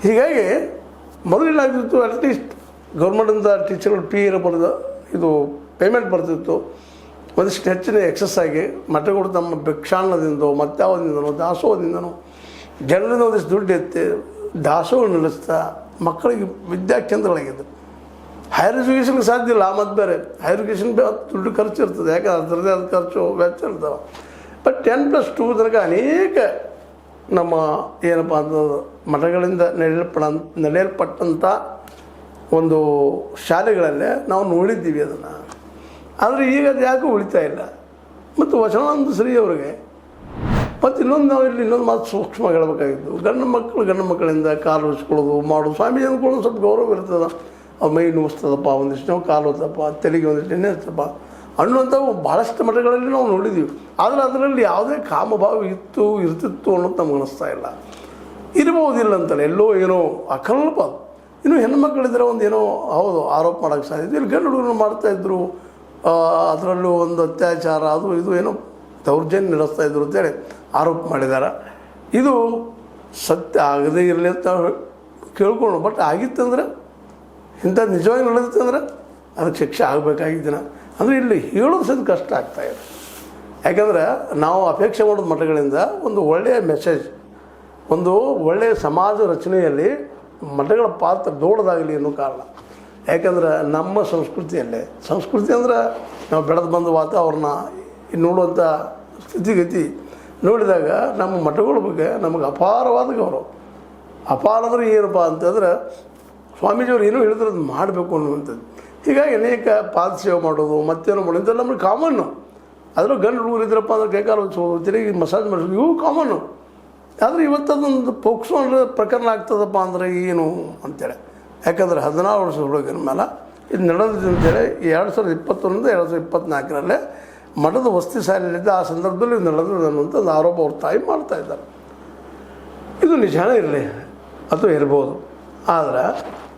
ಹೀಗಾಗಿ ಮೊದಲೇನಾಗ್ತಿತ್ತು, ಅಟ್ಲೀಸ್ಟ್ ಗೌರ್ಮೆಂಟಿಂದ ಟೀಚರ್ಗಳು ಪಿ ಬರೆದು ಇದು ಪೇಮೆಂಟ್ ಬರ್ತಿತ್ತು. ಒಂದಿಷ್ಟು ಹೆಚ್ಚಿನ ಎಕ್ಸಸ್ ಆಗಿ ಮಠಗಳು ತಮ್ಮ ಭಿಕ್ಷಾನ್ನದಿಂದೋ ಮತ್ತಾವುದಿಂದನೋ ದಾಸೋಹದಿಂದನೋ ಜನರಿಂದ ಒಂದಿಷ್ಟು ದುಡ್ಡು ಎತ್ತಿ ದಾಸೋಹ ನಡೆಸ್ತಾ ಮಕ್ಕಳಿಗೆ ವಿದ್ಯಾ ಕೇಂದ್ರಗಳಾಗಿದ್ದು. ಹೈಯರ್ ಎಜುಕೇಷನ್ಗೆ ಸಾಧ್ಯ ಇಲ್ಲ. ಮತ್ತು ಬೇರೆ ಹೈಯರ್ ಎಜುಕೇಷನ್ ದುಡ್ಡು ಖರ್ಚು ಇರ್ತದೆ, ಯಾಕಂದ್ರೆ ಅದರದ್ದೇ ಆದ ಖರ್ಚು ವೆಚ್ಚ ಇರ್ತಾವೆ. ಬಟ್ 10+2 ತನಕ ಅನೇಕ ನಮ್ಮ ಏನಪ್ಪ ಅಂತಂದ್ರೆ ಮಠಗಳಿಂದ ನಡೆಯಲ್ಪಟ್ಟಂಥ ಒಂದು ಶಾಲೆಗಳಲ್ಲೇ ನಾವು ನೋಡಿದ್ದೀವಿ ಅದನ್ನು. ಆದರೆ ಈಗ ಅದು ಯಾಕೆ ಉಳಿತಾ ಇಲ್ಲ. ಮತ್ತು ವಚನಾನಂದ ಶ್ರೀ ಅವರಿಗೆ ಮತ್ತು ನಾವು ಇಲ್ಲಿ ಇನ್ನೊಂದು ಮಾತು ಸೂಕ್ಷ್ಮ ಹೇಳಬೇಕಾಗಿದ್ದು, ಗಂಡು ಮಕ್ಕಳಿಂದ ಕಾಲು ಉಳಿಸ್ಕೊಳ್ಳೋದು ಮಾಡೋದು. ಸ್ವಾಮೀಜಿ ಅಂದ್ಕೊಳ್ಳೋದು ಸ್ವಲ್ಪ ಗೌರವ ಇರ್ತದೆ. ಅವ್ರ ಮೈ ನುಗ್ಸ್ತದಪ್ಪ, ಒಂದಿಷ್ಟು ನಾವು ಕಾಲು ಹೊತ್ತಪ್ಪ, ತೆಲಿಗೆ ಒಂದಿಷ್ಟು ಎಣ್ಣೆ ಹಚ್ಚಪ್ಪ ಅನ್ನುವಂಥವು ಭಾಳಷ್ಟು ಮಠಗಳಲ್ಲಿ ನಾವು ನೋಡಿದ್ದೀವಿ. ಆದರೆ ಅದರಲ್ಲಿ ಯಾವುದೇ ಕಾಮಭಾವ ಇರ್ತಿತ್ತು ಅನ್ನೋದು ನಮ್ಗೆ ಅನ್ನಿಸ್ತಾ ಇಲ್ಲ. ಇರ್ಬೋದಿಲ್ಲ ಅಂತಲ್ಲ, ಎಲ್ಲೋ ಏನೋ ಅಕಲ್ಪ. ಇನ್ನು ಹೆಣ್ಮಕ್ಳಿದ್ರೆ ಒಂದು ಏನೋ ಹೌದು ಆರೋಪ ಮಾಡೋಕ್ಕೆ ಸಾಧ್ಯ. ಇಲ್ಲಿ ಗಂಡು ಹುಡುಗರು ಮಾಡ್ತಾಯಿದ್ರು, ಅದರಲ್ಲೂ ಒಂದು ಅತ್ಯಾಚಾರ ಅದು ಇದು ಏನೋ ದೌರ್ಜನ್ಯ ನಡೆಸ್ತಾಯಿದ್ರು ಅಂತೇಳಿ ಆರೋಪ ಮಾಡಿದ್ದಾರೆ. ಇದು ಸತ್ಯ ಆಗದೇ ಇರಲಿ ಅಂತ ಕೇಳ್ಕೊಂಡು, ಬಟ್ ಆಗಿತ್ತಂದ್ರೆ ಇಂಥದ್ದು ನಿಜವಾಗಿ ನಡೆದಿತ್ತಂದ್ರೆ ಅದಕ್ಕೆ ಶಿಕ್ಷೆ ಆಗಬೇಕಾಗಿದ್ದಿನ ಅಂದರೆ ಇಲ್ಲಿ ಹೇಳೋದು ಸಹಿತ ಕಷ್ಟ ಆಗ್ತಾಯಿದೆ. ಯಾಕಂದ್ರೆ ನಾವು ಅಪೇಕ್ಷೆ ಮಾಡೋದು ಮಠಗಳಿಂದ ಒಂದು ಒಳ್ಳೆಯ ಮೆಸೇಜ್, ಒಂದು ಒಳ್ಳೆಯ ಸಮಾಜ ರಚನೆಯಲ್ಲಿ ಮಠಗಳ ಪಾತ್ರ ದೊಡ್ಡದಾಗಲಿ ಅನ್ನೋ ಕಾರಣ. ಯಾಕಂದ್ರೆ ನಮ್ಮ ಸಂಸ್ಕೃತಿ ಅಂದ್ರೆ ನಾವು ಬೆಳೆದು ಬಂದ ಅವ್ರನ್ನ ನೋಡುವಂಥ ಸ್ಥಿತಿಗತಿ ನೋಡಿದಾಗ ನಮ್ಮ ಮಠಗಳ ಬಗ್ಗೆ ನಮಗೆ ಅಪಾರವಾದ ಗೌರವ. ಅಪಾರ ಅಂದರೆ ಏನಪ್ಪ ಅಂತಂದ್ರೆ ಸ್ವಾಮೀಜಿಯವ್ರು ಏನೋ ಹೇಳಿದ್ರೆ ಅದು ಮಾಡಬೇಕು ಅನ್ನುವಂಥದ್ದು. ಹೀಗಾಗಿ ಅನೇಕ ಪಾದ ಸೇವೆ ಮಾಡೋದು ಮತ್ತೇನೋ ಮಾಡೋದು ನಮಗೆ ಕಾಮನ್ನು. ಅದರಲ್ಲೂ ಗಂಡು ಹುಡುಗರು ಇದ್ರಪ್ಪ ಅಂದ್ರೆ ಕೈಕಾಲು ಹಚ್ಚೋದು, ತಿರುಗಿ ಮಸಾಜ್ ಮಾಡಿಸೋದು, ಇವು ಕಾಮನ್ನು. ಆದರೆ ಇವತ್ತದೊಂದು ಪೋಕ್ಸೋ ಪ್ರಕರಣ ಆಗ್ತದಪ್ಪ ಅಂದರೆ ಏನು ಅಂತೇಳಿ. ಯಾಕಂದರೆ 16 ವರ್ಷ ಹುಡುಗನ ಮೇಲೆ ಇದು ನಡೆದಿದೆ ಅಂತೇಳಿ 2021ರಿಂದ 2024 ಮಠದ ವಸತಿ ಶಾಲೆಯಲ್ಲಿದ್ದ ಆ ಸಂದರ್ಭದಲ್ಲಿ ಇದು ನಡೆದಿದೆ ಅನ್ನುವಂಥ ಒಂದು ಆರೋಪ ಅವ್ರ ತಾಯಿ ಮಾಡ್ತಾಯಿದ್ದಾರೆ. ಇದು ನಿಜಾನೇ ಇರಲಿ ಅಥವಾ ಇರ್ಬೋದು. ಆದರೆ